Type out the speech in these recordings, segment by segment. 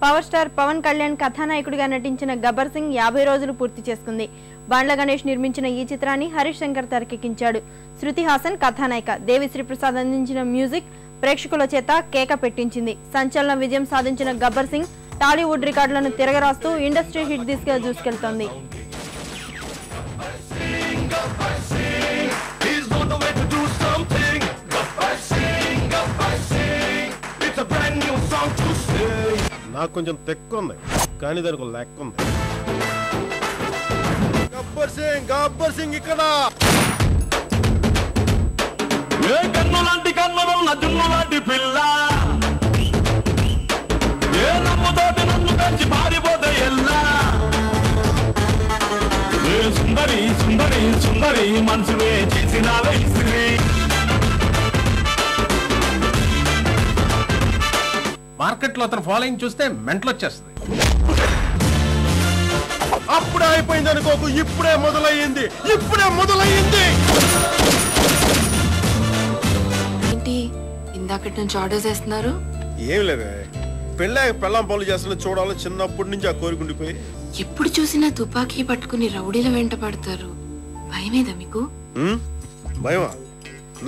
Power star Pawan Kalyan కథానాయకుడిగా నటించిన గబ్బర్ సింగ్ 50 రోజులు పూర్తి చేసుకుంది. బండ్ల గణేష్ నిర్మించిన ఈ చిత్రాన్ని హరీష్ శంకర్ తెరకెక్కించాడు. శృతి హాసన్ కథానాయిక, దేవిశ్రీ ప్రసాద్ అందించిన మ్యూజిక్ ప్రేక్షకుల చేత కేక పెట్టించింది. సంచలన విజయం సాధించిన గబ్బర్ సింగ్ టాలీవుడ్ రికార్డులను తిరగరాస్తూ ఇండస్ట్రీ హిట్ దిశగా దూసుకెళ్తోంది. నాకు కొంచెం తెక్కు ఉంది, కానీ దానికి లెక్క ఉంది. గబ్బర్ సింగ్ ఇక్కడ కన్ను లాంటి కన్నులున్న జున్ను లాంటి పిల్ల, ఏ నమ్ముతోటి నన్ను పెంచి పారిపోతే ఎల్లా, ఏ సుందరి సుందరి సుందరి మనసువే చేసిన ఇస్త్రీ. మార్కెట్ లో అతను ఫాలోయింగ్ చూస్తే మెంటల్ వచ్చేస్తుంది. అప్పుడే అయిపోయింది అనుకోకు, ఇప్పుడే మొదలయ్యింది. ఏంటి ఇందాకటి నుంచి ఆర్డర్స్ వేస్తున్నారు? ఏం లేదే, పెళ్ళాం పనులు చేస్తున్నా చూడాలి. చిన్నప్పటి నుంచి ఆ కోరికుండిపోయి ఎప్పుడు చూసినా తుపాకీ పట్టుకుని రౌడీల వెంట పడతారు. భయమేదా మీకు? భయమా?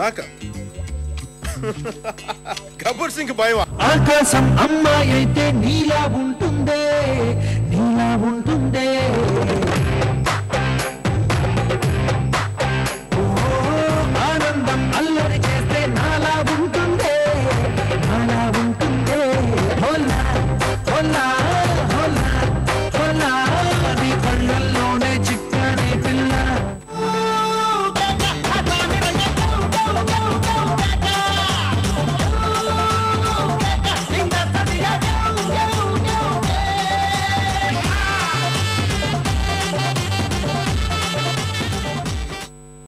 నాక గబ్బర్ సింగ్ భయమా? ఆకాశం అమ్మాయి అయితే నీలా ఉంటుందే.